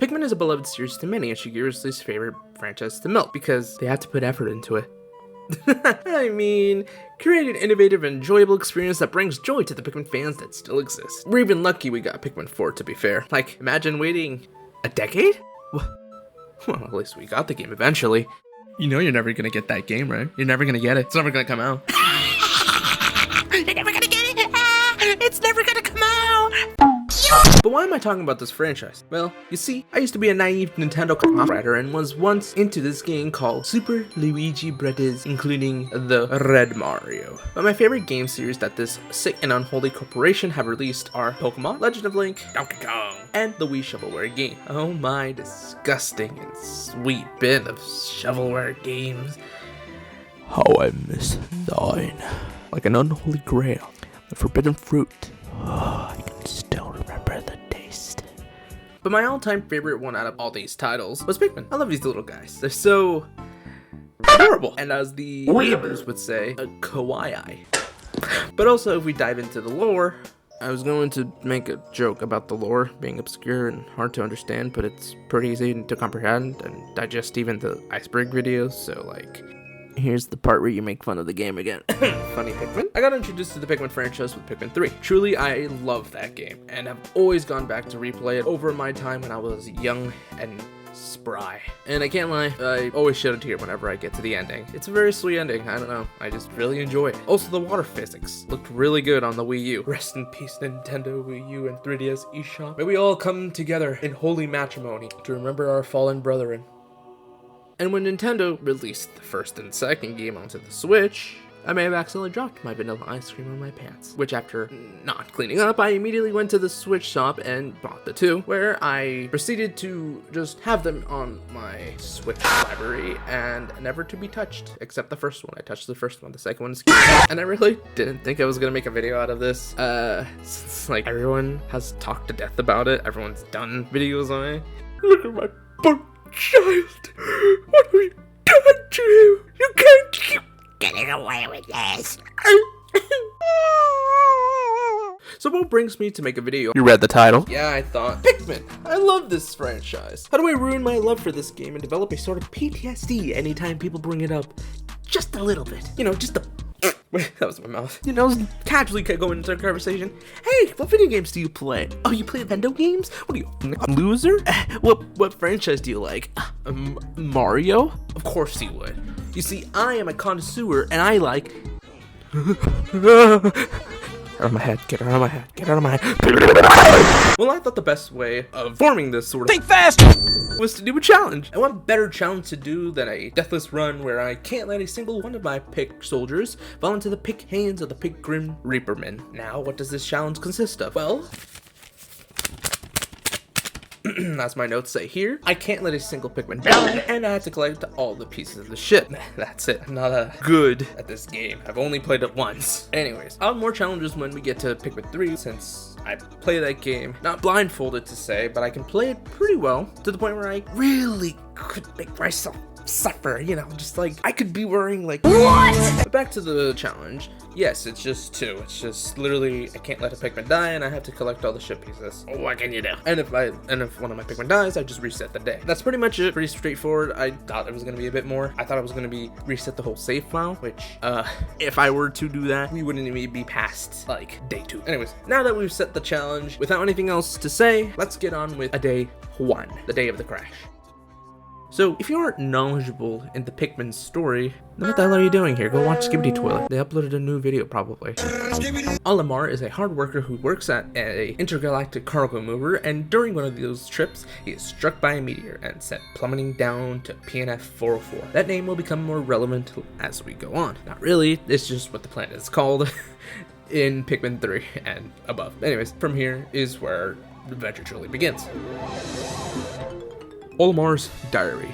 Pikmin is a beloved series to many and Shigeru's least favorite franchise to milk because they have to put effort into it. I mean, create an innovative and enjoyable experience that brings joy to the Pikmin fans that still exist. We're even lucky we got Pikmin 4, to be fair. Like, imagine waiting a decade? Well, at least we got the game eventually. You know you're never gonna get that game, right? You're never gonna get it. It's never gonna come out. You're never gonna get it! It's never gonna come out! But why am I talking about this franchise? Well, you see, I used to be a naive Nintendo writer and was once into this game called Super Luigi Brothers, including the Red Mario. But my favorite game series that this sick and unholy corporation have released are Pokemon, Legend of Link, Donkey Kong, and the Wii Shovelware game. Oh my disgusting and sweet bit of shovelware games. How I miss thine. Like an unholy grail, the forbidden fruit. Oh, I can still remember the taste. But my all-time favorite one out of all these titles was Pikmin. I love these little guys. They're so adorable. And as the weebs would say, a kawaii. But also, if we dive into the lore, I was going to make a joke about the lore being obscure and hard to understand, but it's pretty easy to comprehend and digest even the iceberg videos, so like... Here's the part where you make fun of the game again. Funny Pikmin. I got introduced to the Pikmin franchise with Pikmin 3. Truly, I love that game, and have always gone back to replay it over my time when I was young and spry. And I can't lie, I always shed a tear whenever I get to the ending. It's a very sweet ending, I don't know, I just really enjoy it. Also, the water physics looked really good on the Wii U. Rest in peace, Nintendo, Wii U, and 3DS eShop. May we all come together in holy matrimony to remember our fallen brethren. And when Nintendo released the first and second game onto the Switch, I may have accidentally dropped my vanilla ice cream on my pants. Which after not cleaning up, I immediately went to the Switch shop and bought the two, where I proceeded to just have them on my Switch library and never to be touched, except the first one. I touched the first one, the second one skipped. And I really didn't think I was gonna make a video out of this, since like everyone has talked to death about it, everyone's done videos on it. Look at my butt. Child, what have you done to you? You can't keep getting away with this. So what brings me to make a video? You read the title? Yeah, I thought, Pikmin! I love this franchise. How do I ruin my love for this game and develop a sort of PTSD anytime people bring it up? Just a little bit. You know, just a... Wait, that was my mouth. You know, casually go into a conversation. Hey, what video games do you play? Oh, you play Nintendo games? What are you, a loser? What franchise do you like? Mario? Of course you would. You see, I am a connoisseur, and I like... Get out of my head, get out of my head, get out of my head. Well, I thought the best way of forming this sort of think fast was to do a challenge. And what better challenge to do than a Deathless Run where I can't let a single one of my pick soldiers fall into the pick hands of the pick Grim Reapermen. Now, what does this challenge consist of? Well, as my notes say here, I can't let a single Pikmin die, and I have to collect all the pieces of the ship. That's it. I'm not good at this game. I've only played it once. Anyways, I'll have more challenges when we get to Pikmin 3, since I play that game, not blindfolded to say, but I can play it pretty well, to the point where I really could make myself suffer, you know, just like, I could be wearing like, what? But back to the challenge. Yes, it's just two. It's just literally, I can't let a Pikmin die, and I have to collect all the ship pieces. What can you do? And if one of my Pikmin dies, I just reset the day. That's pretty much it. Pretty straightforward. I thought it was gonna be a bit more. I thought it was gonna be reset the whole save file, which, if I were to do that, we wouldn't even be past like day 2. Anyways, now that we've set the challenge, without anything else to say, let's get on with a day 1, the day of the crash. So, if you aren't knowledgeable in the Pikmin story, then what the hell are you doing here? Go watch Skibidi Toilet. They uploaded a new video, probably. Olimar is a hard worker who works at an intergalactic cargo mover, and during one of those trips, he is struck by a meteor and sent plummeting down to PNF 404. That name will become more relevant as we go on. Not really, it's just what the planet is called in Pikmin 3 and above. Anyways, from here is where the adventure truly begins. Olimar's diary.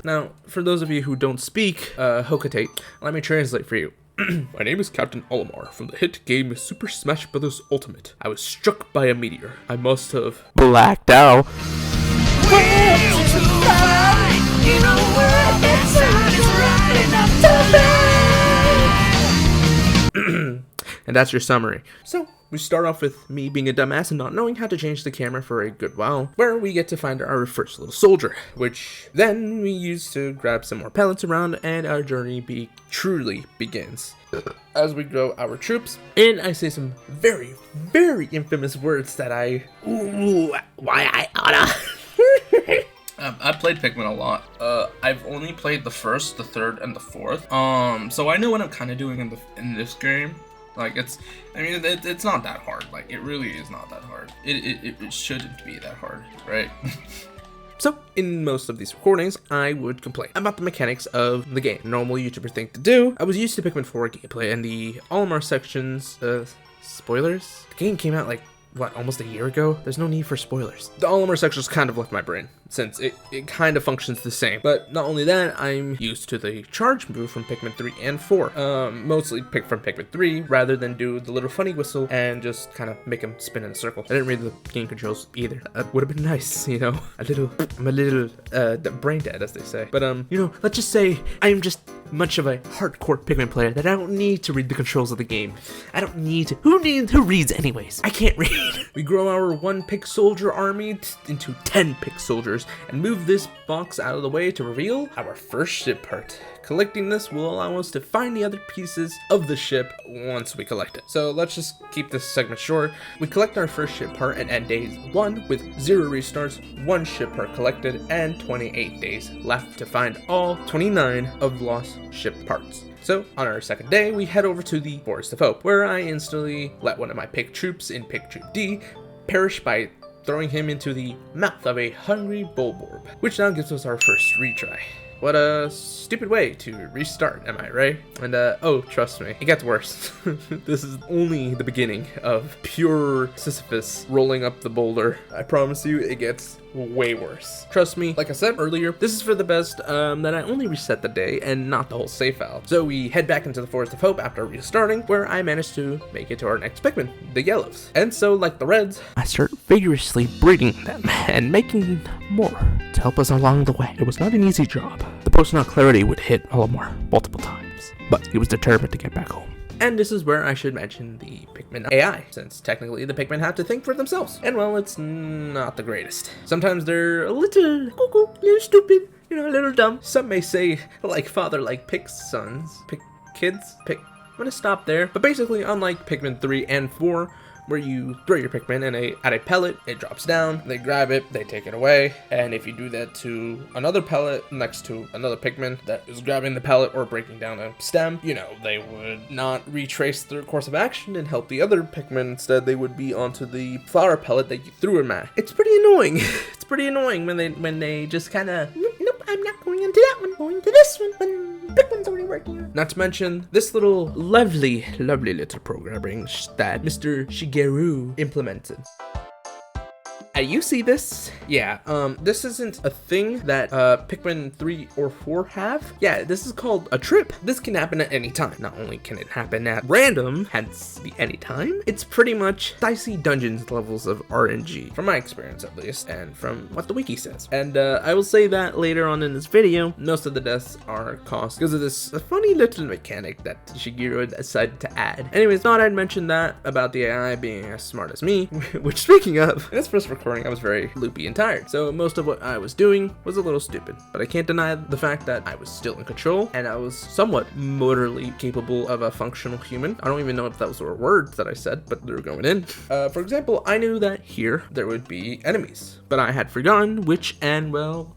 Now, for those of you who don't speak Hokate, let me translate for you. My name is Captain Olimar from the hit game Super Smash Bros. Ultimate. I was struck by a meteor. I must have blacked out. And that's your summary. So, We start off with me being a dumbass and not knowing how to change the camera for a good while, where we get to find our first little soldier, which then we use to grab some more pellets around, and our journey truly begins. As we grow our troops, and I say some very, very infamous words that I oughta. I played Pikmin a lot. I've only played the first, the third, and the fourth. So I know what I'm kind of doing in this game. Like, it's not that hard. Like, it really is not that hard. It shouldn't be that hard, right? So, in most of these recordings, I would complain about the mechanics of the game. Normal YouTuber thing to do. I was used to Pikmin 4 gameplay and the Olimar sections, spoilers? The game came out like, what, almost a year ago? There's no need for spoilers. The Olimar sections kind of left my brain, since it kind of functions the same. But not only that, I'm used to the charge move from Pikmin 3 and 4. Mostly pick from Pikmin 3, rather than do the little funny whistle and just kind of make him spin in a circle. I didn't read the game controls either. That would have been nice, you know? I'm a little brain dead, as they say. But, you know, let's just say I'm just much of a hardcore Pikmin player that I don't need to read the controls of the game. I don't need to. Who reads anyways? I can't read. We grow our 1 pick soldier army into 10 pick soldiers and move this box out of the way to reveal our first ship part. Collecting this will allow us to find the other pieces of the ship once we collect it. So let's just keep this segment short. We collect our first ship part and end day 1 with 0 restarts, 1 ship part collected, and 28 days left to find all 29 of lost ship parts. So, on our second day, we head over to the Forest of Hope, where I instantly let one of my pick troops in Pick Troop D perish by throwing him into the mouth of a hungry Bulborb, which now gives us our first retry. What a stupid way to restart, am I right? And oh, trust me, it gets worse. This is only the beginning of pure Sisyphus rolling up the boulder. I promise you, it gets way worse. Trust me, like I said earlier, this is for the best that I only reset the day and not the whole save file. So we head back into the Forest of Hope after restarting, where I managed to make it to our next Pikmin, the yellows. And so, like the reds, I start vigorously breeding them and making more to help us along the way. It was not an easy job. The post-nut clarity would hit Hallownest multiple times, but he was determined to get back home. And this is where I should mention the Pikmin AI, since technically the Pikmin have to think for themselves. And well, it's not the greatest. Sometimes they're a little cuckoo, a little stupid, you know, a little dumb. Some may say, like father, like pick sons, pick kids, pick... I'm gonna stop there. But basically, unlike Pikmin 3 and 4, where you throw your Pikmin and at a pellet, it drops down, they grab it, they take it away, and if you do that to another pellet next to another Pikmin that is grabbing the pellet or breaking down a stem, you know, they would not retrace their course of action and help the other Pikmin. Instead, they would be onto the flower pellet that you threw them at. It's pretty annoying. It's pretty annoying when they just kind of, nope, I'm not going into that one, going to this one, when Pikmin's already working. Not to mention this little lovely little programming that Mr. Shigeru implemented. You see this? Yeah, this isn't a thing that Pikmin 3 or 4 have. Yeah, this is called a trip. This can happen at any time. Not only can it happen at random, hence the anytime, it's pretty much dicey dungeons levels of RNG, from my experience at least, and from what the wiki says. And I will say that later on in this video, most of the deaths are caused because of this funny little mechanic that Shigeru decided to add. Anyways, thought I'd mention that about the AI being as smart as me, which speaking of, in this first recording, I was very loopy and tired, so most of what I was doing was a little stupid, but I can't deny the fact that I was still in control and I was somewhat motorly capable of a functional human. I don't even know if those were words that I said, but they were going in. For example, I knew that here there would be enemies, but I had forgotten which, and well,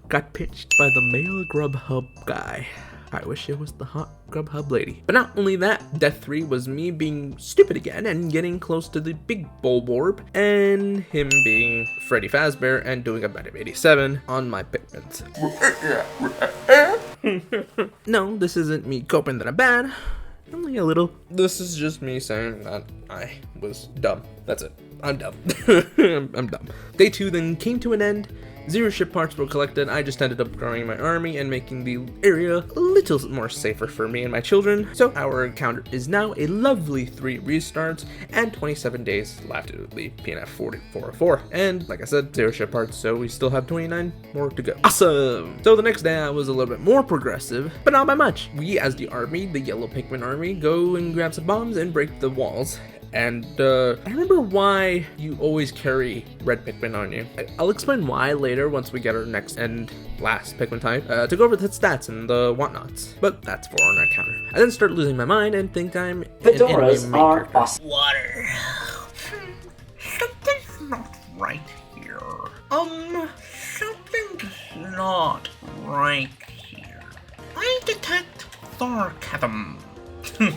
got pitched by the male Grubhub guy. I wish it was the hot Grubhub lady. But not only that, Death 3 was me being stupid again and getting close to the big Bulborb, and him being Freddy Fazbear and doing a bite of 87 on my Pikmins. No, this isn't me coping that I'm bad. Only a little. This is just me saying that I was dumb. That's it. I'm dumb. I'm dumb. Day 2 then came to an end. 0 ship parts were collected. I just ended up growing my army and making the area a little more safer for me and my children. So our encounter is now a lovely 3 restarts and 27 days left to the PNF 4404. And like I said, 0 ship parts, so we still have 29 more to go. Awesome! So the next day I was a little bit more progressive, but not by much. We as the army, the yellow Pikmin army, go and grab some bombs and break the walls. And I remember why you always carry red Pikmin on you. I'll explain why later once we get our next and last Pikmin type to go over the stats and the whatnots. But that's for our encounter. I then start losing my mind and think I'm Fedoras an are anime awesome. Water. Something's not right here. Something's not right here. I detect sarcasm. You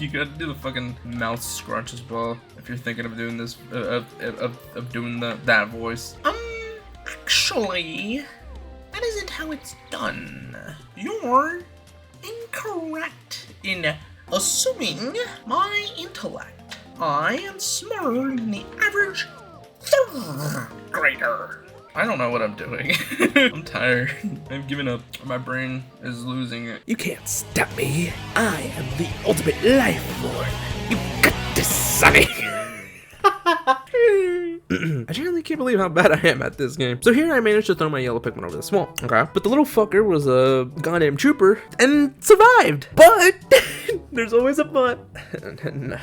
gotta do the fucking mouth scrunch as well if you're thinking of doing this, of doing that voice. Actually, that isn't how it's done. You're incorrect in assuming my intellect. I am smarter than the average third grader. I don't know what I'm doing. I'm tired. I've given up. My brain is losing it. You can't stop me. I am the ultimate life form. You got this, Sonny. I genuinely can't believe how bad I am at this game. So here I managed to throw my yellow Pikmin over the swamp. Okay. But the little fucker was a goddamn trooper and survived. But there's always a but. My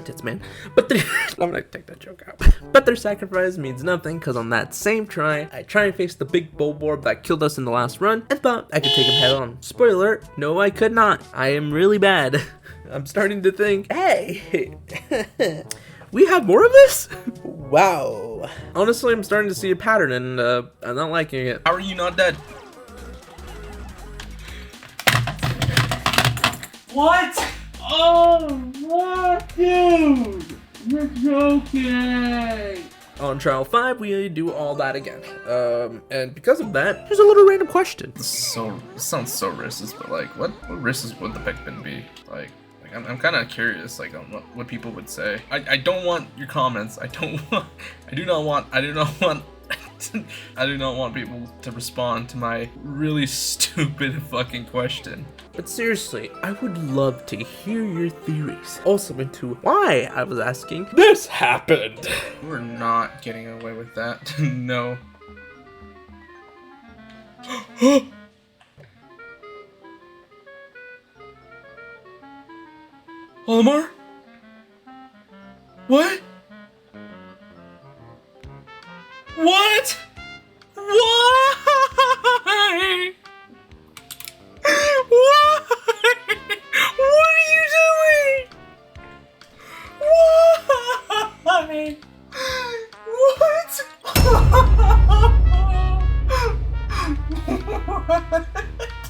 tits, man. But I'm gonna take that joke out. But their sacrifice means nothing because on that same try, I try and face the big Bulborb that killed us in the last run and thought I could take him head on. Spoiler alert, no I could not. I am really bad. I'm starting to think, hey, we have more of this? Wow. Honestly, I'm starting to see a pattern and I'm not liking it. How are you not dead? What? Oh, what, dude? You're joking. On trial 5, we do all that again. And because of that, here's a little random question. This sounds so racist, but like, what racist would the Pikmin be? Like I'm kind of curious, like, on what people would say. I don't want your comments. I do not want people to respond to my really stupid fucking question. But seriously, I would love to hear your theories. Also into why I was asking this happened. We're not getting away with that. No. Olimar? What? What? Why? Why? What are you doing? Why? What?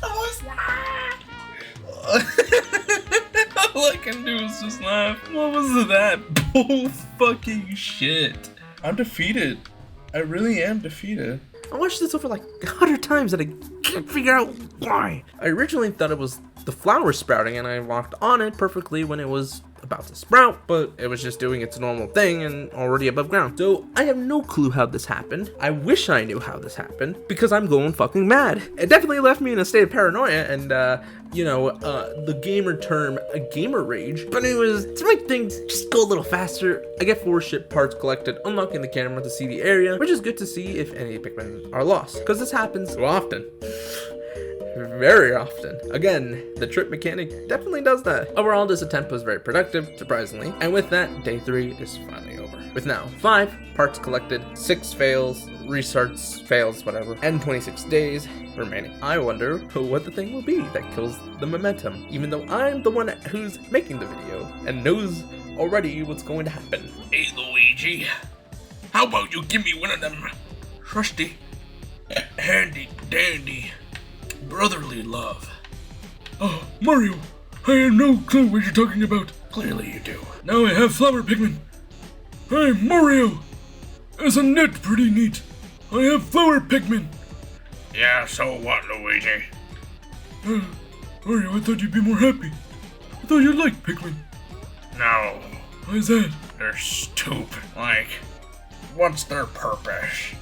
What was that? All I can do is just laugh. What was that? Bull fucking shit. I'm defeated. I really am defeated. I watched this over like 100 times and I can't figure out why. I originally thought it was the flower sprouting and I walked on it perfectly when it was about to sprout, but it was just doing its normal thing and already above ground. So I have no clue how this happened. I wish I knew how this happened because I'm going fucking mad. It definitely left me in a state of paranoia and the gamer term, a gamer rage. But anyways, to make things just go a little faster, I get 4 ship parts collected, unlocking the camera to see the area, which is good to see if any Pikmin are lost, because this happens so often. Very often. Again, the trip mechanic definitely does that. Overall, this attempt was very productive, surprisingly, and with that, day 3 is finally over. With now 5 parts collected, 6 fails, restarts, fails, whatever, and 26 days remaining. I wonder what the thing will be that kills the momentum, even though I'm the one who's making the video and knows already what's going to happen. Hey Luigi, how about you give me one of them trusty, handy dandy brotherly love? Oh, Mario, I have no clue what you're talking about. Clearly you do. Now I have flower Pikmin. Hey, Mario! Isn't it pretty neat? I have flower Pikmin. Yeah, so what, Luigi? Mario, I thought you'd be more happy. I thought you'd like Pikmin. No. Why is that? They're stupid. Like, what's their purpose?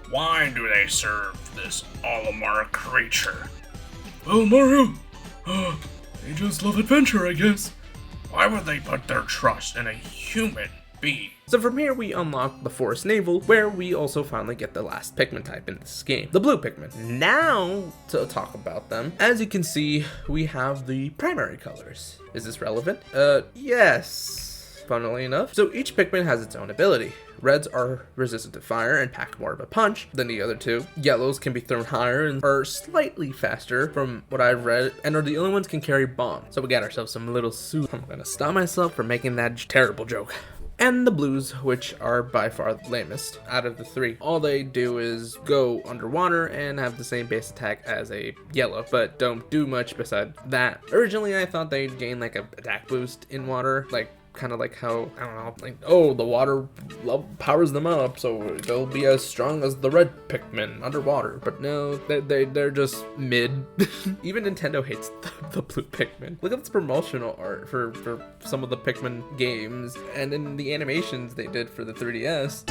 Why do they serve this Olimar creature? Well, Mario, they just love adventure, I guess. Why would they put their trust in a human B. So from here we unlock the Forest Naval, where we also finally get the last Pikmin type in this game, the blue Pikmin. Now to talk about them, as you can see, we have the primary colors. Is this relevant? Yes, funnily enough. So each Pikmin has its own ability. Reds are resistant to fire and pack more of a punch than the other two. Yellows can be thrown higher and are slightly faster from what I've read, and are the only ones can carry bombs. So we got ourselves some little suit. I'm gonna stop myself from making that terrible joke. And the blues, which are by far the lamest out of the three. All they do is go underwater and have the same base attack as a yellow, but don't do much beside that. Originally, I thought they'd gain like a attack boost in water, like kind of like how, I don't know, like, oh, the water powers them up, so they'll be as strong as the red Pikmin underwater. But no, they're just mid. Even Nintendo hates the blue Pikmin. Look at this promotional art for some of the Pikmin games, and in the animations they did for the 3DS.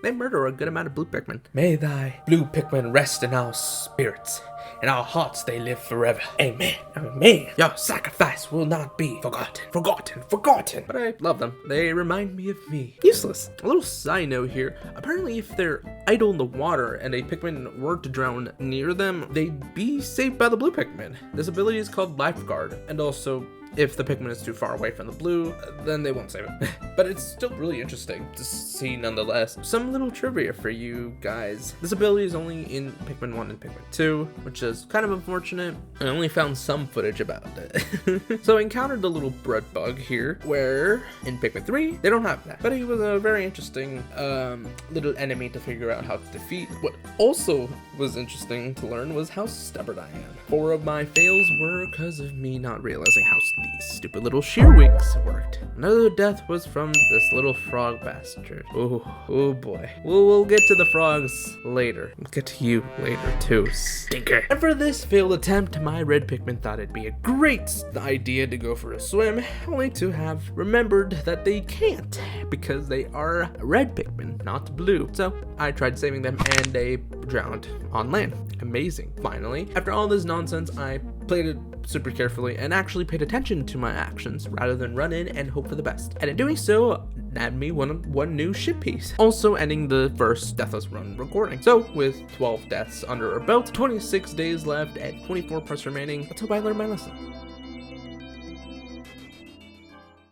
They murder a good amount of blue Pikmin. May thy blue Pikmin rest in our spirits. In our hearts they live forever. Amen. Amen. Your sacrifice will not be forgotten. Forgotten. But I love them. They remind me of me. Useless. A little side note here. Apparently if they're idle in the water and a Pikmin were to drown near them, they'd be saved by the blue Pikmin. This ability is called Lifeguard. And also, if the Pikmin is too far away from the blue, then they won't save it. But it's still really interesting to see nonetheless. Some little trivia for you guys. This ability is only in Pikmin 1 and Pikmin 2, which is kind of unfortunate. I only found some footage about it. So I encountered the little bread bug here, where in Pikmin 3, they don't have that. But he was a very interesting little enemy to figure out how to defeat. What also was interesting to learn was how stubborn I am. 4 of my fails were because of me not realizing how these stupid little shear wigs worked. Another death was from this little frog bastard. Oh boy. We'll get to the frogs later. We'll get to you later too, stinker. And for this failed attempt, my red Pikmin thought it'd be a great idea to go for a swim, only to have remembered that they can't, because they are red Pikmin, not blue. So I tried saving them and they drowned on land. Amazing. Finally, after all this nonsense, I played it super carefully and actually paid attention to my actions rather than run in and hope for the best. And in doing so, nabbed me one new ship piece. Also ending the first Deathless Run recording. So with 12 deaths under our belt, 26 days left and 24 parts remaining, let's hope I learned my lesson.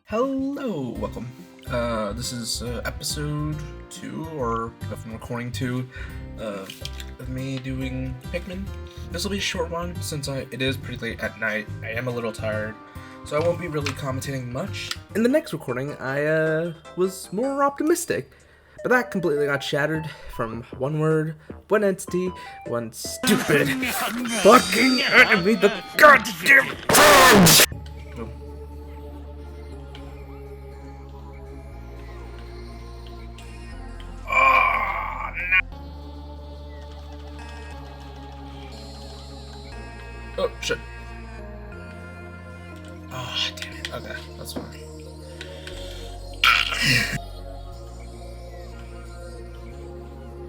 Hello, welcome. This is episode 2, or if I'm recording 2, of me doing Pikmin. This will be a short one since it is pretty late at night. I am a little tired, so I won't be really commentating much. In the next recording, I was more optimistic, but that completely got shattered from one word, one entity, one stupid fucking enemy, the goddamn frogs! Oh, shit. Oh, damn it. Okay, that's fine.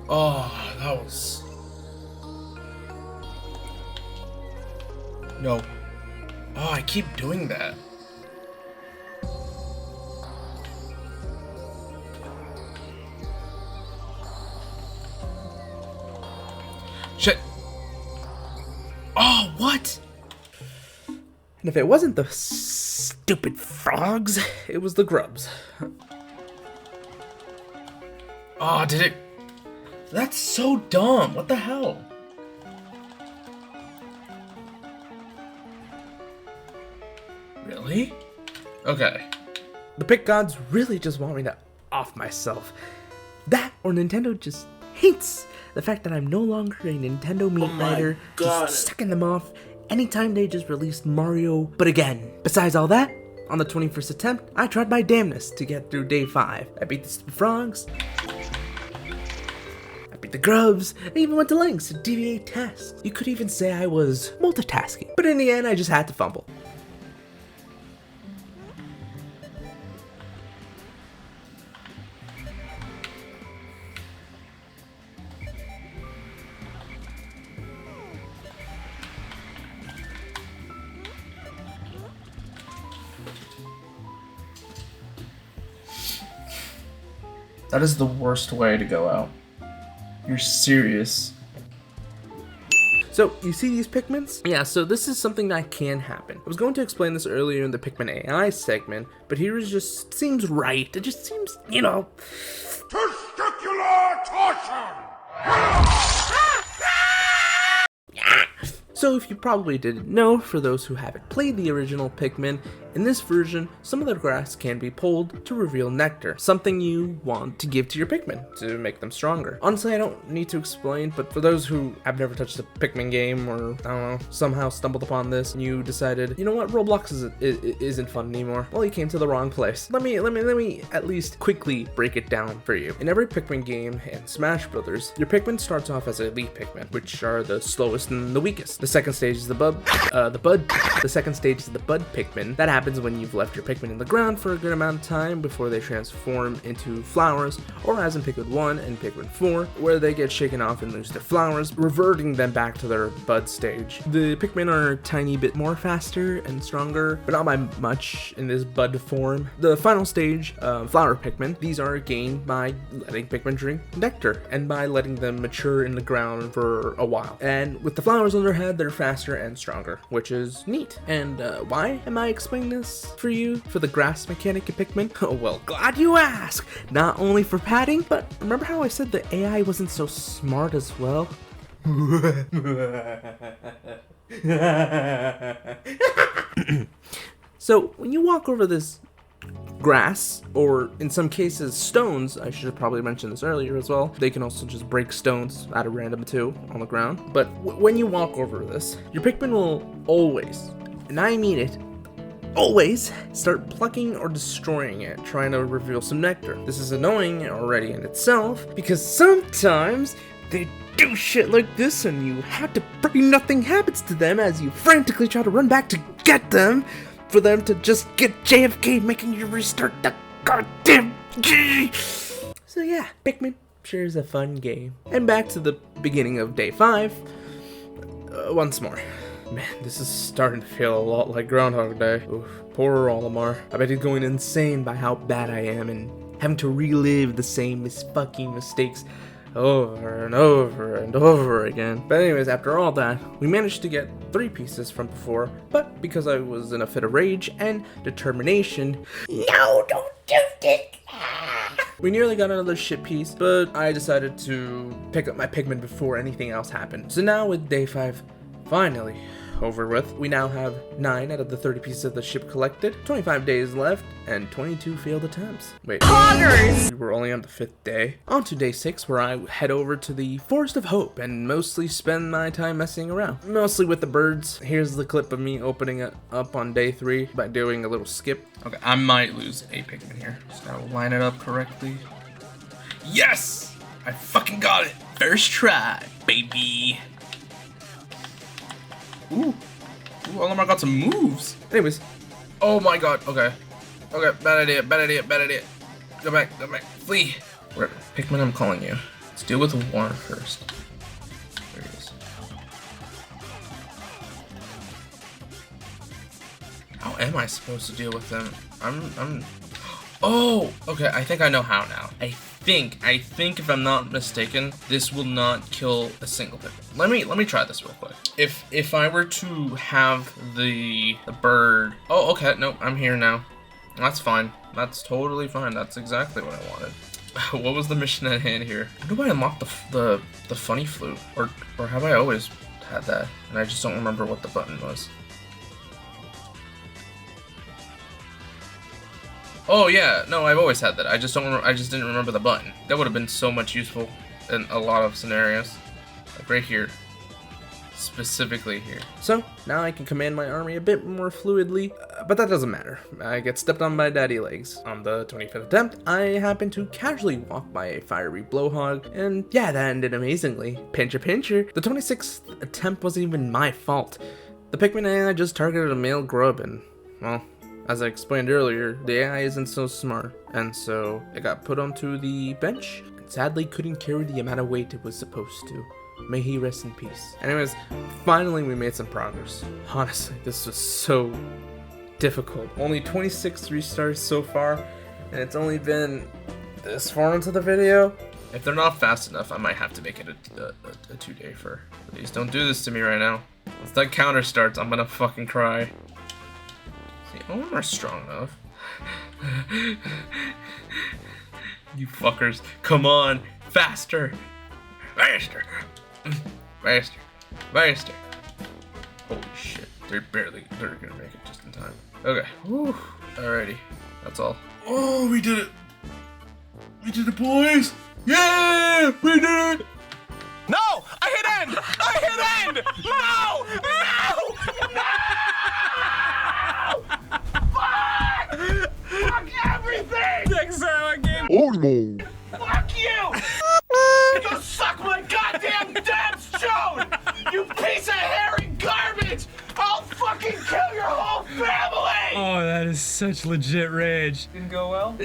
Oh, that was... No. Oh, I keep doing that. Shit. Oh, what? And if it wasn't the stupid frogs, it was the grubs. Oh, did it? That's so dumb. What the hell? Really? Okay. The Pik gods really just want me to off myself. That or Nintendo just hates the fact that I'm no longer a Nintendo meat rider, just sucking them off anytime they just released Mario. But again, besides all that, on the 21st attempt, I tried my damnedest to get through day 5. I beat the stupid frogs, I beat the grubs, I even went to lengths to deviate tasks. You could even say I was multitasking. But in the end, I just had to fumble. That is the worst way to go out. You're serious. So, you see these Pikmins? Yeah, so this is something that can happen. I was going to explain this earlier in the Pikmin AI segment, but here it just seems right. It just seems, you know... Testicular torsion! So if you probably didn't know, for those who haven't played the original Pikmin, in this version, some of the grass can be pulled to reveal nectar, something you want to give to your Pikmin to make them stronger. Honestly, I don't need to explain, but for those who have never touched a Pikmin game, or I don't know, somehow stumbled upon this and you decided, you know what, Roblox isn't fun anymore, well, you came to the wrong place. Let me at least quickly break it down for you. In every Pikmin game and Smash Brothers, your Pikmin starts off as elite Pikmin, which are the slowest and the weakest. The second stage is the bud Pikmin. That happens when you've left your Pikmin in the ground for a good amount of time before they transform into flowers, or as in Pikmin 1 and Pikmin 4, where they get shaken off and lose their flowers, reverting them back to their bud stage. The Pikmin are a tiny bit more faster and stronger, but not by much in this bud form. The final stage, flower Pikmin, these are gained by letting Pikmin drink nectar and by letting them mature in the ground for a while. And with the flowers on their head, they're faster and stronger, which is neat. And why am I explaining this for you, for the grass mechanic in Pikmin? Oh, well, glad you asked. Not only for padding, but remember how I said the AI wasn't so smart as well? So when you walk over this grass, or in some cases stones, I should have probably mentioned this earlier as well, they can also just break stones at a random too on the ground, but when you walk over this, your Pikmin will always, and I mean it, always start plucking or destroying it, trying to reveal some nectar. This is annoying already in itself, because sometimes they do shit like this and you have to pray nothing happens to them as you frantically try to run back to get them, for them to just get JFK, making you restart the goddamn game. So yeah, Pikmin sure is a fun game. And back to the beginning of day 5, once more. Man, this is starting to feel a lot like Groundhog Day. Oof, poor Olimar. I bet he's going insane by how bad I am and having to relive the same fucking mistakes over and over and over again. But anyways, after all that, we managed to get 3 pieces from before, but because I was in a fit of rage and determination, no, don't do this! We nearly got another shit piece, but I decided to pick up my Pikmin before anything else happened. So now with day 5 finally over with, we now have 9 out of the 30 pieces of the ship collected, 25 days left, and 22 failed attempts. Wait, we're only on the 5th day. On to day 6, where I head over to the Forest of Hope and mostly spend my time messing around. Mostly with the birds. Here's the clip of me opening it up on day 3 by doing a little skip. Okay, I might lose a Pikmin here. Just gotta line it up correctly. Yes! I fucking got it! First try, baby! Ooh, Olimar got some moves. Anyways. Oh my god, okay. Okay, bad idea. Go back. Flee. Where, Pikmin, I'm calling you. Let's deal with one first. There he is. How am I supposed to deal with them? Oh, okay, I think I know how now. I think if I'm not mistaken, this will not kill a single Pikmin. Let me try this real quick. If I were to have the bird. Oh, okay, nope, I'm here now. That's fine. That's totally fine. That's exactly what I wanted. What was the mission at hand here? How do I unlock the funny flute? Or have I always had that? And I just don't remember what the button was. Oh yeah, no, I've always had that. I just didn't remember the button. That would have been so much useful in a lot of scenarios. Like right here. Specifically here. So, now I can command my army a bit more fluidly, but that doesn't matter. I get stepped on by daddy legs. On the 25th attempt, I happen to casually walk by a fiery blowhog, and yeah, that ended amazingly. Pincher pincher. The 26th attempt wasn't even my fault. The Pikmin AI just targeted a male grub, and, well, as I explained earlier, the AI isn't so smart, and so it got put onto the bench, and sadly couldn't carry the amount of weight it was supposed to. May he rest in peace. Anyways, finally we made some progress. Honestly, this was so difficult. Only 26 restarts so far, and it's only been this far into the video. If they're not fast enough, I might have to make it a 2-day for. Please don't do this to me right now. Once that counter starts, I'm gonna fucking cry. See, all of them are strong enough. You fuckers, come on, faster, faster, faster, faster. Holy shit, they're gonna make it just in time. Okay, whew. Alrighty, that's all. Oh, we did it. We did it, boys. Yeah, we did it! No! I hit end! I hit end! No! No! Fuck! Fuck everything! Next time I game. Oh no! Fuck you! You suck my goddamn dad's chode! You piece of hairy garbage! I'll fucking kill your whole family! Oh, that is such legit rage. Didn't go well?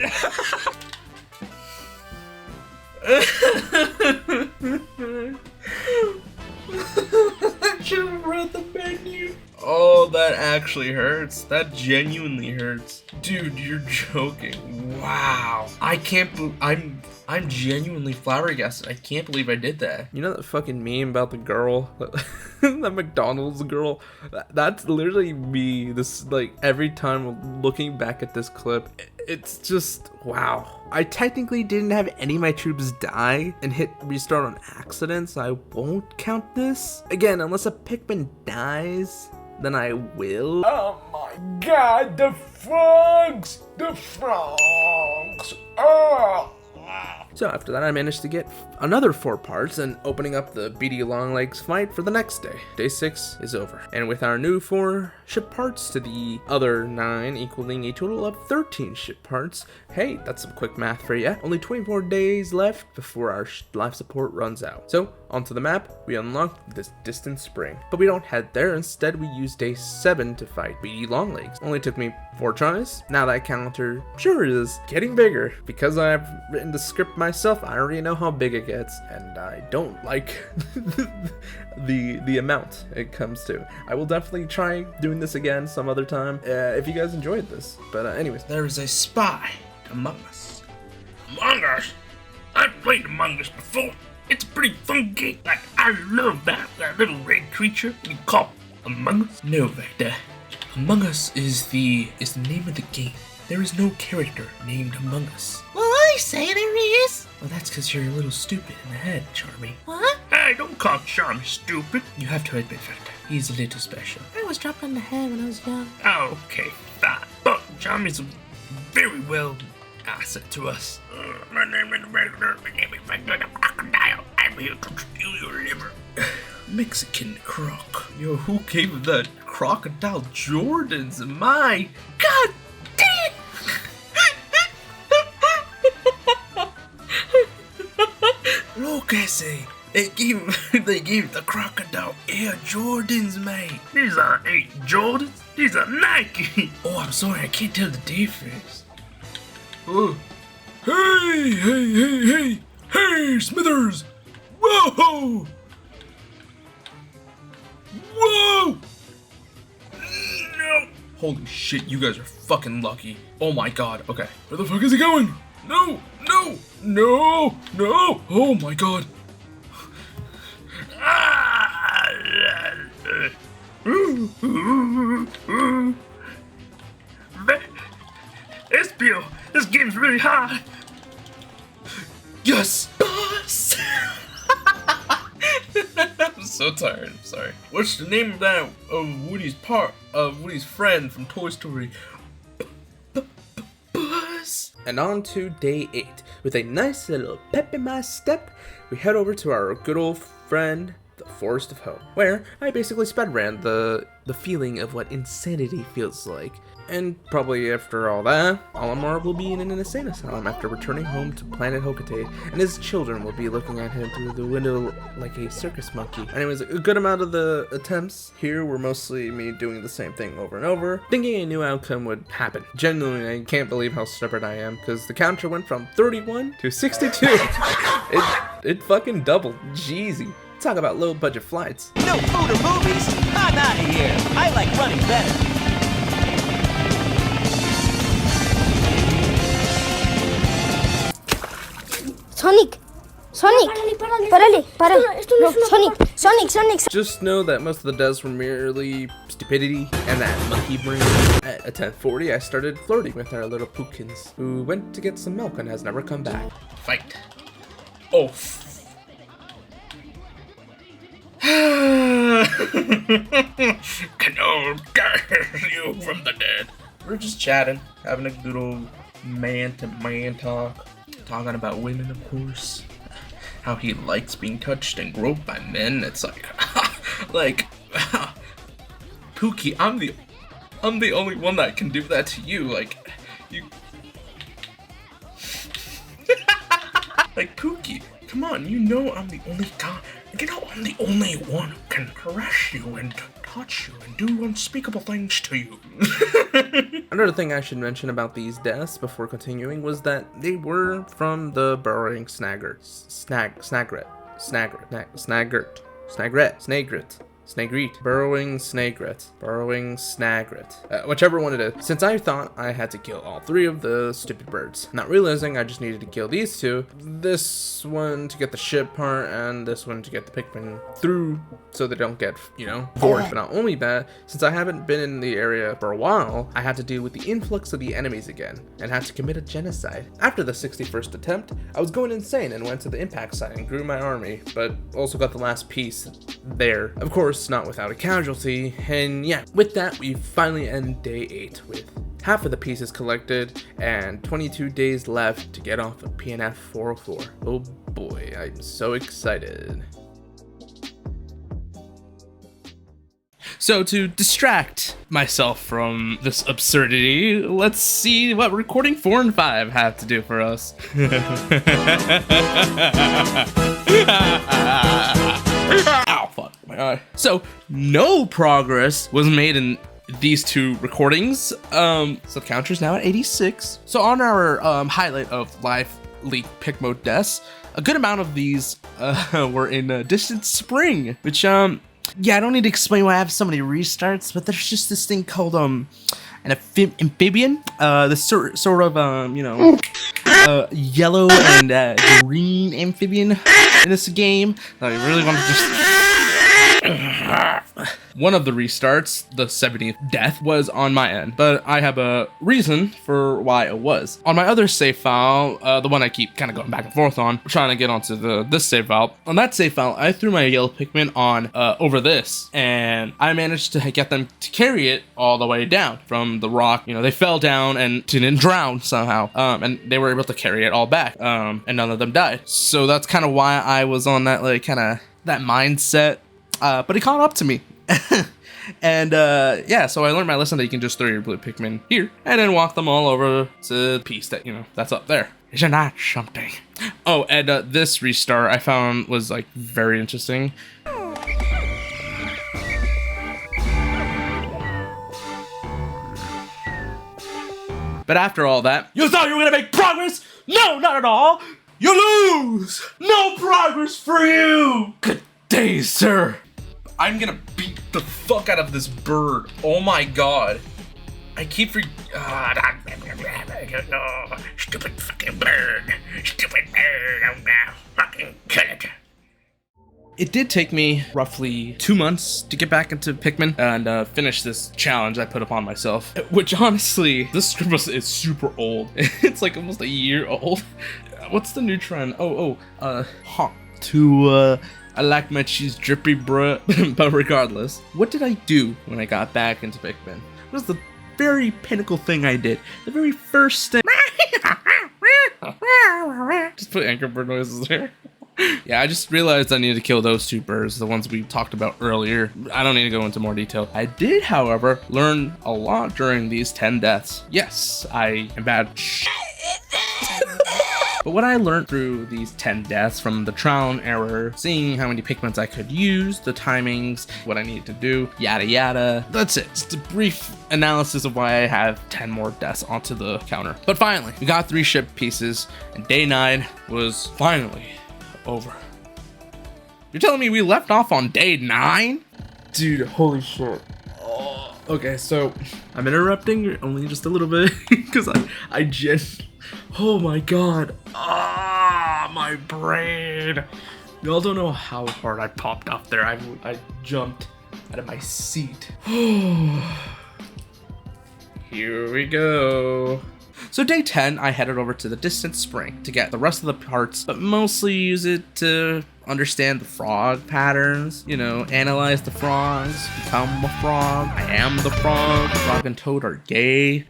I should have read the menu. Oh, that actually hurts. That genuinely hurts. Dude, you're joking. Wow. I can't believe I'm genuinely flabbergasted. I can't believe I did that. You know that fucking meme about the girl, the McDonald's girl? That's literally me. This, like, every time looking back at this clip, it's just, wow. I technically didn't have any of my troops die and hit restart on accident, so I won't count this. Again, unless a Pikmin dies, then I will. Oh my god, the frogs! The frogs! Oh! So after that, I managed to get another 4 parts and opening up the BD Longlegs fight for the next day. Day 6 is over. And with our new 4 ship parts to the other 9, equaling a total of 13 ship parts. Hey, that's some quick math for you. Only 24 days left before our life support runs out. So, onto the map, we unlock this distant spring. But we don't head there, instead we use day 7 to fight BD Longlegs. Only took me 4 tries. Now that counter sure is getting bigger. Because I've written the script myself, I already know how big it gets, and I don't like the amount it comes to. I will definitely try doing this again some other time if you guys enjoyed this. But anyways, There is a spy among us. Among Us? I've played Among Us before. It's a pretty fun game. Like, I love that little red creature we call Among Us. No, Vector. Among Us is the name of the game. There is no character named Among Us. Well, I say there is. Well, that's because you're a little stupid in the head, Charmy. What? Hey, don't call Charmy stupid. You have to admit, Vector, he's a little special. I was dropped on the head when I was young. Okay, fine. But Charmy's very well asset to us. My name is Vector. My name is Vector the Crocodile. I'm here to steal your liver. Mexican croc. Yo, who gave that crocodile Jordans? My God damn! Look, Essie. They gave the crocodile Air Jordans, mate. These aren't Jordans. These are Nike. Oh, I'm sorry. I can't tell the difference. Oh. Hey, Smithers. Whoa. Whoa. No. Holy shit, you guys are fucking lucky. Oh my god. Okay. Where the fuck is he going? No. Oh my god. Espio, this game's really hard. Yes, boss. I'm so tired. I'm sorry. What's the name of that Woody's friend from Toy Story? Buzz. and on to day 8. With a nice little pep in my step, we head over to our good old friend, the Forest of Hope, where I basically sped ran the feeling of what insanity feels like. And probably after all that, Olimar will be in an insane asylum after returning home to Planet Hokate, and his children will be looking at him through the window like a circus monkey. Anyways, a good amount of the attempts here were mostly me doing the same thing over and over, thinking a new outcome would happen. Genuinely, I can't believe how stubborn I am, because the counter went from 31 to 62. It fucking doubled. Jeezy. Talk about low budget flights. No food or movies? I'm out of here. I like running better. Sonic. Párale. No, Sonic. Just know that most of the deaths were merely stupidity and that monkey brain. At 10:40, I started flirting with our little Pookins, who went to get some milk and has never come back. Fight. Oh. Can no you from the dead. We're just chatting, having a good old man-to-man talk. Talking about women, of course. How he likes being touched and groped by men. It's like, Pookie, I'm the only one that can do that to you. Like, you. Like, Pookie, come on, you know I'm the only guy. You know I'm the only one who can caress you and touch you and do unspeakable things to you. Another thing I should mention about these deaths before continuing was that they were from the burrowing snaggert. Burrowing snagret. Whichever one it is. Since I thought I had to kill all 3 of the stupid birds, not realizing I just needed to kill these 2. This one to get the ship part, and this one to get the Pikmin through so they don't get, bored. But not only that, since I haven't been in the area for a while, I had to deal with the influx of the enemies again, and had to commit a genocide. After the 61st attempt, I was going insane and went to the impact site and grew my army, but also got the last piece there. Of course, not without a casualty, and yeah, with that, we finally end day 8 with half of the pieces collected and 22 days left to get off of PNF 404. Oh boy, I'm so excited. So to distract myself from this absurdity, let's see what recording 4 and 5 have to do for us. Ow, fuck my eye. So no progress was made in these 2 recordings. So the counter's now at 86. So on our highlight of live league pick mode deaths, a good amount of these were in Distant Spring, which yeah, I don't need to explain why I have so many restarts, but there's just this thing called an amphibian, this sort of yellow and green amphibian in this game. I really want to just. One of the restarts, the 70th death, was on my end, but I have a reason for why it was. On my other save file, the one I keep kind of going back and forth on, trying to get onto this save file. On that save file, I threw my yellow Pikmin on over this, and I managed to get them to carry it all the way down from the rock. They fell down and didn't drown somehow, and they were able to carry it all back, and none of them died. So that's kind of why I was on that that mindset. But it caught up to me. And yeah, so I learned my lesson that you can just throw your blue Pikmin here and then walk them all over to the piece that, that's up there. Isn't that something? Oh, and this restart I found was very interesting. But after all that, you thought you were gonna make progress? No, not at all! You lose! No progress for you! Good day, sir! I'm gonna beat the fuck out of this bird. Oh my god. I keep stupid fucking bird. Stupid bird. I'm gonna fucking kill it. It did take me roughly 2 months to get back into Pikmin and finish this challenge I put upon myself. Which honestly, this script is super old. It's almost a year old. What's the new trend? I like my cheese drippy, bruh. But regardless, what did I do when I got back into Pikmin? What was the very pinnacle thing I did? The very first thing. Just put anchor bird noises there. Yeah, I just realized I needed to kill those 2 birds, the ones we talked about earlier. I don't need to go into more detail. I did, however, learn a lot during these 10 deaths. Yes, I am bad. But what I learned through these 10 deaths from the trial and error, seeing how many Pikmins I could use, the timings, what I needed to do, yada yada. That's it. Just a brief analysis of why I have 10 more deaths onto the counter. But finally, we got 3 ship pieces, and day 9 was finally over. You're telling me we left off on day 9? Dude, holy shit. Okay, so I'm interrupting only just a little bit because I just. Oh my god. my brain. Y'all don't know how hard I popped up there. I jumped out of my seat. Here we go. So day 10, I headed over to the distant spring to get the rest of the parts, but mostly use it to understand the frog patterns, you know, analyze the frogs, become a frog, I am the frog, Frog and Toad are gay.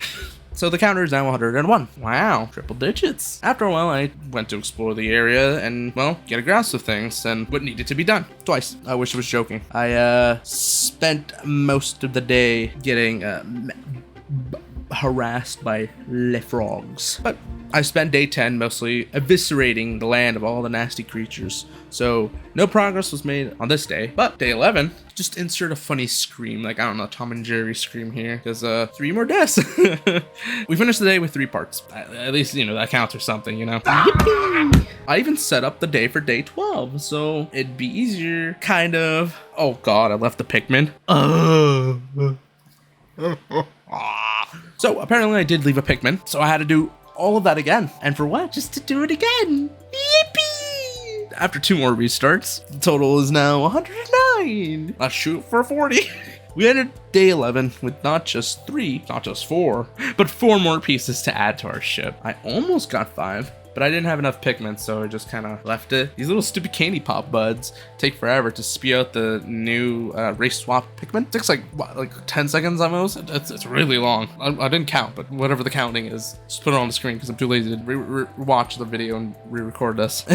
So the counter is now 101. Wow, triple digits. After a while, I went to explore the area and, well, get a grasp of things and what needed to be done. Twice. I wish I was joking. I spent most of the day getting harassed by le frogs. But I spent day 10 mostly eviscerating the land of all the nasty creatures. So no progress was made on this day. But day 11, just insert a funny scream, like, I don't know, Tom and Jerry scream here, because 3 more deaths. We finished the day with 3 parts. At least, you know, that counts or something, you know. Yippee! I even set up the day for day 12, so it'd be easier, kind of. Oh god, I left the Pikmin. So apparently I did leave a Pikmin, so I had to do all of that again. And for what? Just to do it again. Yippee! After 2 more restarts, the total is now 109. Let's shoot for 40. We ended day 11 with not just 3, not just 4, but 4 more pieces to add to our ship. I almost got 5, but I didn't have enough Pikmin, so I just kind of left it. These little stupid candy pop buds take forever to spew out the new race swap Pikmin. It takes like, what, like 10 seconds almost? It's really long. I didn't count, but whatever the counting is, just put it on the screen because I'm too lazy to watch the video and re-record this.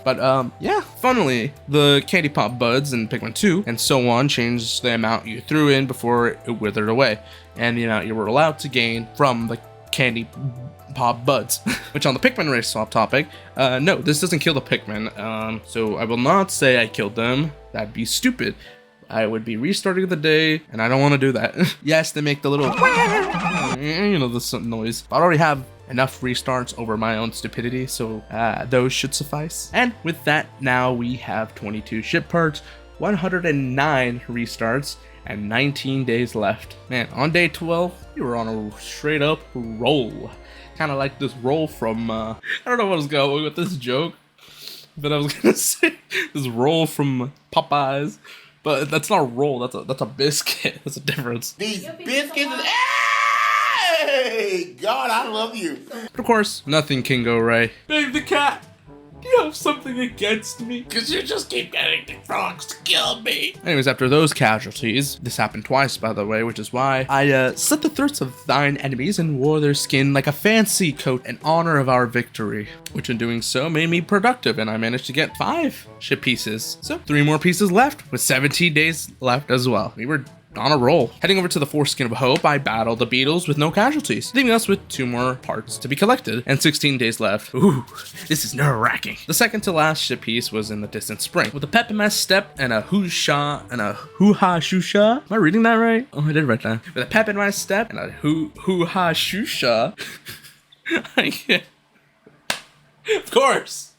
But yeah, funnily, the candy pop buds in Pikmin 2 and so on changed the amount you threw in before it withered away, and the amount you were allowed to gain from the candy pop buds. Which on the Pikmin race swap topic, no, this doesn't kill the Pikmin, so I will not say I killed them. That'd be stupid. I would be restarting the day, and I don't want to do that. Yes, they make the little you know, this noise. I already have enough restarts over my own stupidity, so those should suffice. And with that, now we have 22 ship parts, 109 restarts, and 19 days left. Man, on day 12, we were on a straight up roll. Kind of like this roll from, I don't know what I was going with this joke, but I was gonna say this roll from Popeyes, but that's not a roll, that's a biscuit. That's a difference. These biscuits is... Hey! God, I love you. But of course, nothing can go right. Babe the cat, do you have something against me? Because you just keep getting the frogs to kill me. Anyways, after those casualties, this happened twice, by the way, which is why I slit the throats of thine enemies and wore their skin like a fancy coat in honor of our victory, which in doing so made me productive, and I managed to get 5 ship pieces. So 3 more pieces left, with 17 days left as well. We were on a roll. Heading over to the Foreskin of Hope, I battled the beetles with no casualties, leaving us with 2 more parts to be collected and 16 days left. Ooh, this is nerve-wracking. The second to last ship piece was in the distant spring, with a Pepimest step and a hoo-sha and a hoo-ha-shoo-sha. Am I reading that right? Oh, I did write that. With a Pepimest step and a hoo-ha-shoo-sha. I can't. Of course.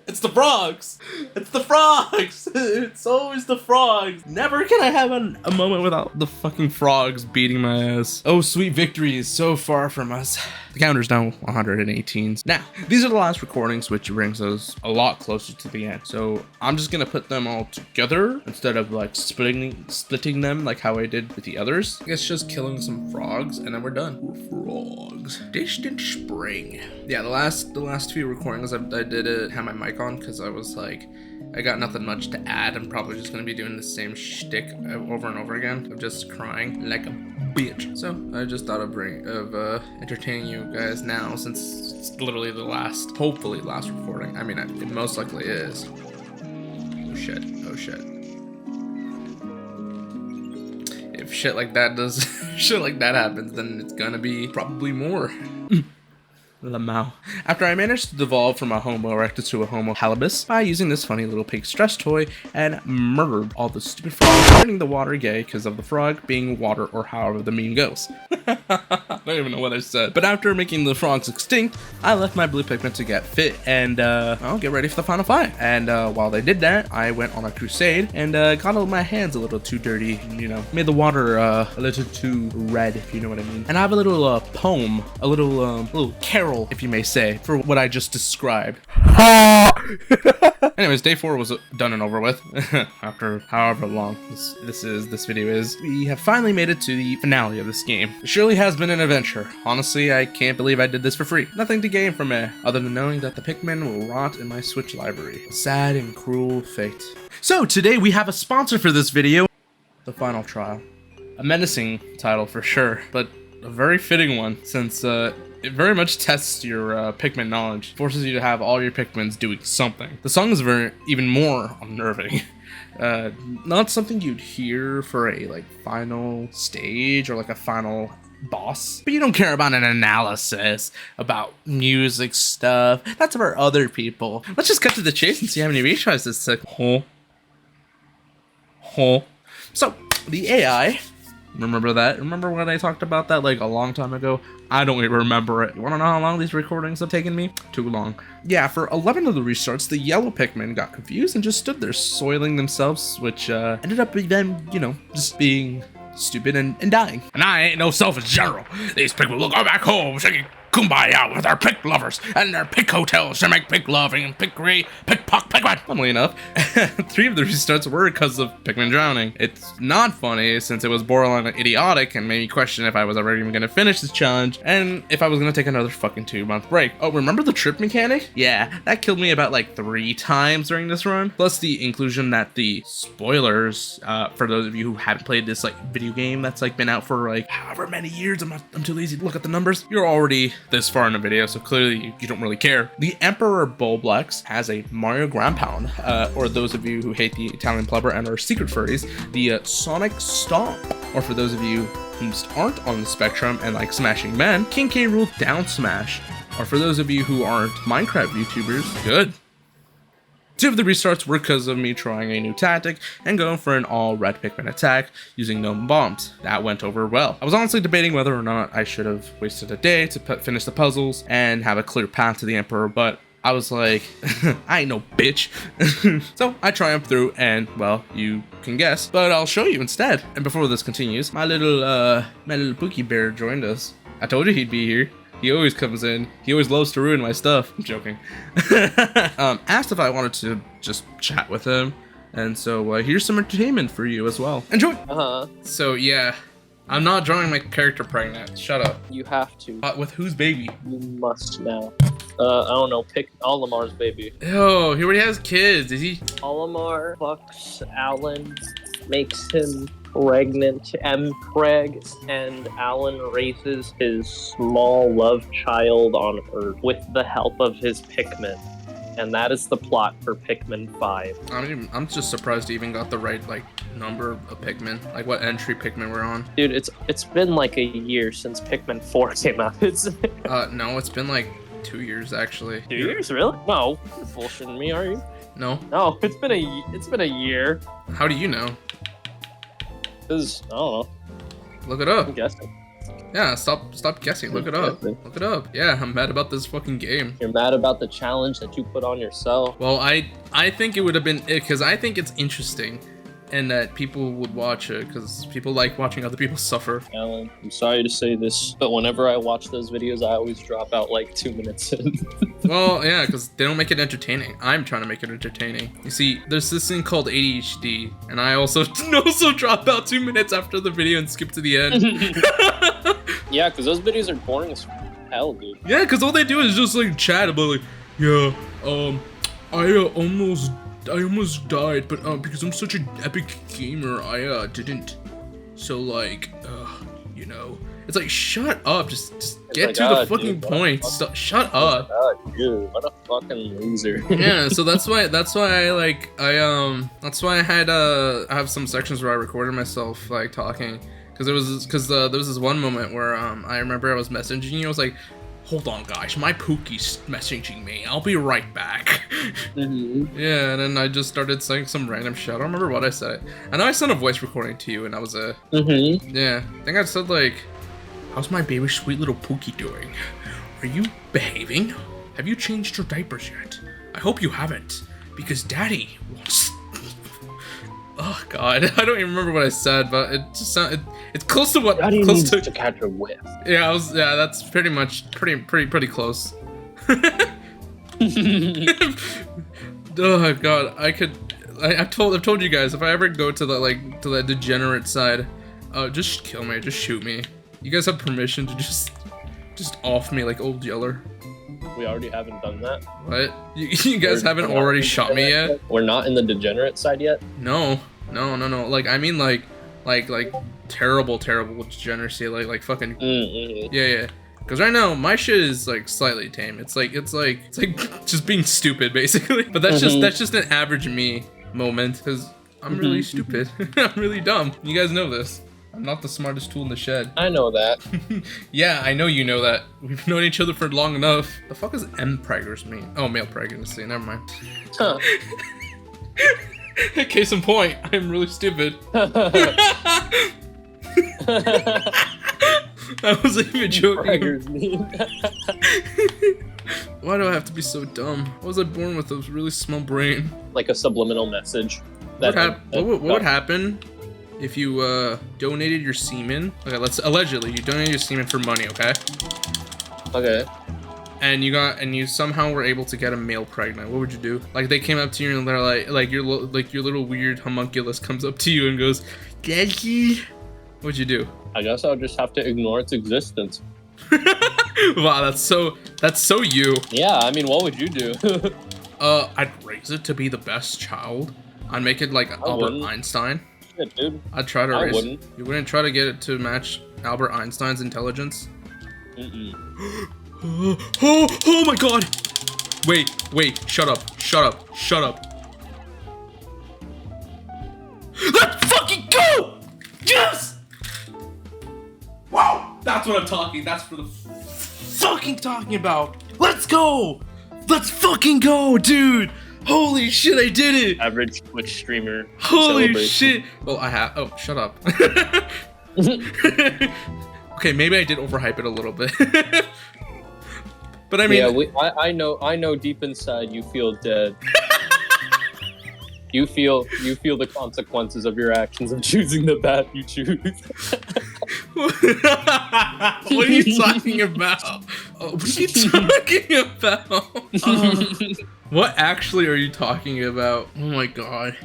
It's the frogs! It's the frogs! It's always the frogs! Never can I have a moment without the fucking frogs beating my ass. Oh, sweet victory is so far from us. The counter's now 118. Now, these are the last recordings, which brings us a lot closer to the end. So I'm just gonna put them all together instead of like splitting them like how I did with the others. I guess just killing some frogs and then we're done. Frogs. Distant spring. Yeah, the last few recordings I did it, have my mic on because I was like, I got nothing much to add. I'm probably just gonna be doing the same shtick over and over again of just crying like a bitch. So I just thought of entertaining you guys now, since it's literally the last, hopefully last recording. I mean, it most likely is. Oh shit, oh shit. If shit like that does, shit like that happens, then it's gonna be probably more. Lamau. After I managed to devolve from a Homo erectus to a Homo habilis by using this funny little pig stress toy and murdered all the stupid frogs, turning the water gay because of the frog being water, or however the meme goes. I don't even know what I said. But after making the frogs extinct, I left my blue Pikmin to get fit and I'll get ready for the final fight. And while they did that, I went on a crusade and got my hands a little too dirty, you know, made the water a little too red, if you know what I mean. And I have a little poem, a little carol feral, if you may say, for what I just described. Anyways, day 4 was done and over with. After however long this video is, we have finally made it to the finale of this game. It surely has been an adventure. Honestly, I can't believe I did this for free. Nothing to gain from it, other than knowing that the Pikmin will rot in my Switch library. A sad and cruel fate. So today we have a sponsor for this video, The Final Trial. A menacing title for sure, but a very fitting one, since it very much tests your Pikmin knowledge. Forces you to have all your Pikmins doing something. The song is even more unnerving. Not something you'd hear for a like final stage or like a final boss, but you don't care about an analysis about music stuff. That's for other people. Let's just cut to the chase and see how many retries this took. So the AI. Remember that? Remember when I talked about that like a long time ago? I don't even remember it. You wanna know how long these recordings have taken me? Too long. Yeah, for 11 of the restarts, the yellow Pikmin got confused and just stood there soiling themselves, which ended up them, you know, just being stupid and dying. And I ain't no selfish general. These Pikmin will go back home singing Kumbaya with our Pik lovers and their Pik hotels to make Pik loving and Pikmin. Funnily enough, 3 of the restarts were because of Pikmin drowning. It's not funny since it was borderline idiotic and made me question if I was ever even gonna finish this challenge and if I was gonna take another fucking 2-month break. Oh, remember the trip mechanic? Yeah, that killed me about like 3 times during this run. Plus the inclusion that the spoilers, for those of you who haven't played this like video game that's like been out for like however many years, I'm too lazy to look at the numbers. You're already this far in the video, so clearly you don't really care. The Emperor Bulblex has a Mario Ground Pound, or those of you who hate the Italian plebber and are secret furries, the Sonic Stomp. Or for those of you who aren't on the spectrum and like smashing men, King K. Rool Down Smash. Or for those of you who aren't Minecraft YouTubers, good. 2 of the restarts were because of me trying a new tactic and going for an all-red Pikmin attack using gnome bombs. That went over well. I was honestly debating whether or not I should have wasted a day to finish the puzzles and have a clear path to the Emperor, but I was like, I ain't no bitch. So I triumphed through and, well, you can guess, but I'll show you instead. And before this continues, my little Pookie Bear joined us. I told you he'd be here. He always comes in. He always loves to ruin my stuff. I'm joking. Asked if I wanted to just chat with him. And so here's some entertainment for you as well. Enjoy! So yeah, I'm not drawing my character pregnant. Shut up. You have to. With whose baby? You must now. I don't know. Pick Olimar's baby. Oh, he already has kids. Is he? Olimar fucks Alan, makes him pregnant, M-preg, and Alan raises his small love child on Earth with the help of his Pikmin. And that is the plot for Pikmin 5. I'm just surprised he even got the right like number of Pikmin, like what entry Pikmin we're on. Dude, it's been like a year since Pikmin 4 came out. No, it's been like 2 years actually. 2 years, really? No, you're bullshitting me, are you? No. No, it's been a year. How do you know? Cause I don't know. Look it up. I'm guessing. Yeah, stop guessing. Look it up. Look it up. Yeah, I'm mad about this fucking game. You're mad about the challenge that you put on yourself. Well, I think it would have been it because I think it's interesting, and that people would watch it because people like watching other people suffer. Alan, I'm sorry to say this, but whenever I watch those videos, I always drop out like 2 minutes in. Well, yeah, because they don't make it entertaining. I'm trying to make it entertaining. You see, there's this thing called ADHD, and I also drop out 2 minutes after the video and skip to the end. Yeah, because those videos are boring as hell, dude. Yeah, because all they do is just like chat about like, yeah, I almost died, but because I'm such an epic gamer, I didn't. So like, you know, it's like shut up, just get like, to the fucking point. Shut up. God, dude, what a fucking loser. Yeah, so that's why I have some sections where I recorded myself like talking, because there was this one moment where I remember I was messaging you. I was like, hold on, guys, my Pookie's messaging me. I'll be right back. Mm-hmm. Yeah, and then I just started saying some random shit. I don't remember what I said. I know I sent a voice recording to you, and I was yeah, I think I said like, how's my baby sweet little Pookie doing? Are you behaving? Have you changed your diapers yet? I hope you haven't, because Daddy wants... Oh God, I don't even remember what I said, but it just sounded... It's close to what? Daddy Close needs to catch a whiff. Yeah, that's pretty much pretty close. Oh god, I've told you guys, if I ever go to the degenerate side, just kill me, just shoot me. You guys have permission to just off me like old Yeller. We already haven't done that. What? You guys haven't already shot me yet? We're not in the degenerate side yet? No. Like, I mean, like terrible degeneracy, like fucking. Yeah. Because right now my shit is like slightly tame. It's like just being stupid basically. But that's just an average me moment because I'm really stupid. I'm really dumb. You guys know this. I'm not the smartest tool in the shed. I know that. Yeah, I know you know that. We've known each other for long enough. The fuck does M-preggers mean? Oh, male pregnancy. Never mind. Huh. Case in point, I'm really stupid. I wasn't even joking. Why do I have to be so dumb? Why was I born with a really small brain? Like a subliminal message. What would happen if you donated your semen? Okay, allegedly you donated your semen for money, okay? Okay. And you somehow were able to get a male pregnant. What would you do? Like they came up to you and they're like your little weird homunculus comes up to you and goes, "Daddy." What'd you do? I guess I'll just have to ignore its existence. Wow, that's so you. Yeah, I mean, what would you do? I'd raise it to be the best child. I'd make it like Albert Einstein. Yeah, dude. I'd try to raise wouldn't. You wouldn't try to get it to match Albert Einstein's intelligence? Oh my god! Wait, shut up. Let's fucking go! Yes! Wow, that's what I'm talking. That's for the fucking talking about. Let's go! Let's fucking go, dude! Holy shit, I did it! Average Twitch streamer. Holy shit! Well, I have. Oh, shut up. Okay, maybe I did overhype it a little bit. But I mean, yeah, I know deep inside you feel dead. You feel the consequences of your actions of choosing the path you choose. What are you talking about? What are you talking about? What actually are you talking about? Oh my god.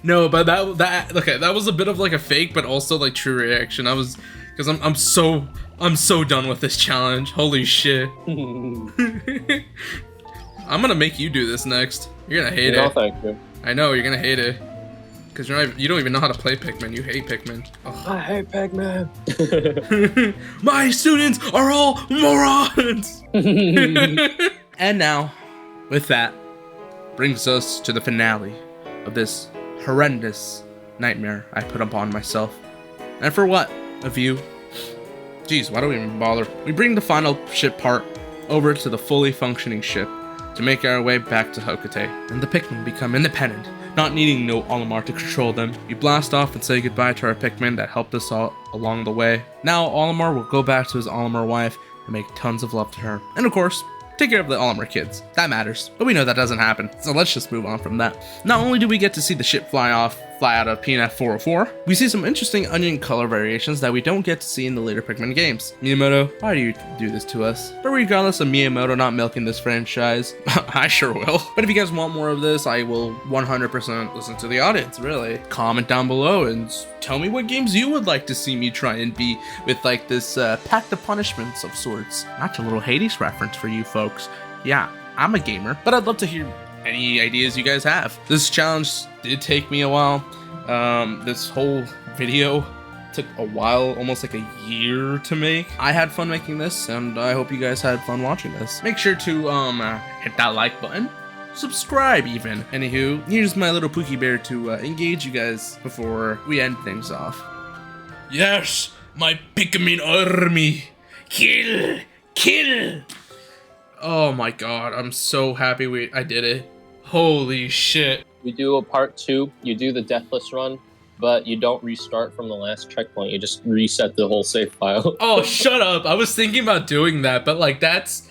No, but that was a bit of like a fake, but also like true reaction. Because I'm so done with this challenge. Holy shit. I'm gonna make you do this next. You're gonna hate it. No, thank you. I know you're gonna hate it. Because you don't even know how to play Pikmin. You hate Pikmin. Ugh. I hate Pikmin. My students are all morons. And now, with that, brings us to the finale of this horrendous nightmare I put upon myself. And for what? A view? Jeez, why do we even bother? We bring the final ship part over to the fully functioning ship to make our way back to Hokate, and the Pikmin become independent, not needing no Olimar to control them. We blast off and say goodbye to our Pikmin that helped us all along the way. Now Olimar will go back to his Olimar wife and make tons of love to her. And of course, take care of the Olimar kids. That matters. But we know that doesn't happen, so let's just move on from that. Not only do we get to see the ship fly out of PNF 404, we see some interesting onion color variations that we don't get to see in the later Pikmin games. Miyamoto, why do you do this to us? But regardless of Miyamoto not milking this franchise, I sure will. But if you guys want more of this, I will 100% listen to the audience, really. Comment down below and tell me what games you would like to see me try and be with like this pact of punishments of sorts. Not a little Hades reference for you folks. Yeah, I'm a gamer, but I'd love to hear any ideas you guys have. This challenge did take me a while. This whole video took a while, almost like a year to make. I had fun making this, and I hope you guys had fun watching this. Make sure to hit that like button, subscribe even. Anywho, here's my little Pookie Bear to engage you guys before we end things off. Yes, my Pikmin army. Kill! Oh my god, I'm so happy I did it. Holy shit. We do a part 2, you do the Deathless Run, but you don't restart from the last checkpoint, you just reset the whole save file. Oh, shut up. I was thinking about doing that, but like that's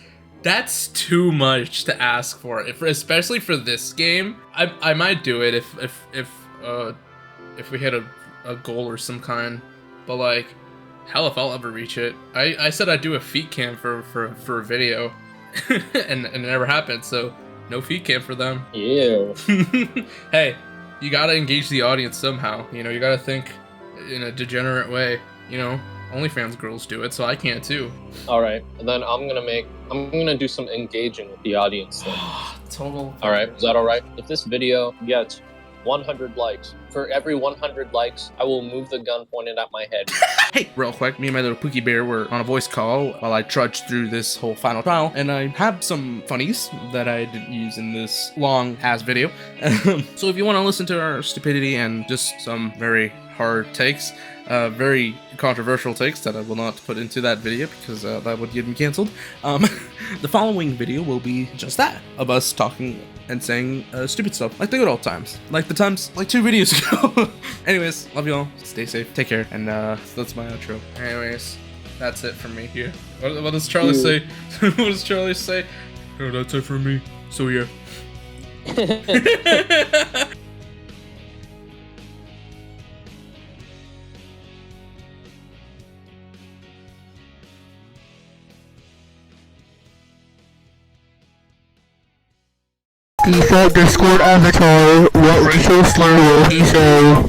too much to ask for. Especially for this game. I might do it if we hit a goal or some kind. But like Hell if I'll ever reach it. I said I'd do a feet cam for a video, and it never happened. So no feet cam for them. Yeah. Hey, you gotta engage the audience somehow. You know, you gotta think in a degenerate way. You know, OnlyFans girls do it, so I can too. Alright, then I'm gonna do some engaging with the audience then. Total. Alright, is that alright? If this video gets 100 likes, for every 100 likes, I will move the gun pointed at my head. Hey, real quick, me and my little Pookie Bear were on a voice call while I trudged through this whole final trial, and I have some funnies that I didn't use in this long-ass video. So if you want to listen to our stupidity and just some very hard takes, very controversial takes that I will not put into that video because that would get me canceled, the following video will be just that, of us talking and saying stupid stuff, like the good old times, like the times, like 2 videos ago. Anyways, love you all, stay safe, take care, and that's my outro. Anyways, that's it from me here. What does Charlie say? What does Charlie say? Oh, that's it from me, so yeah. Default Discord avatar, what racial slur will he say?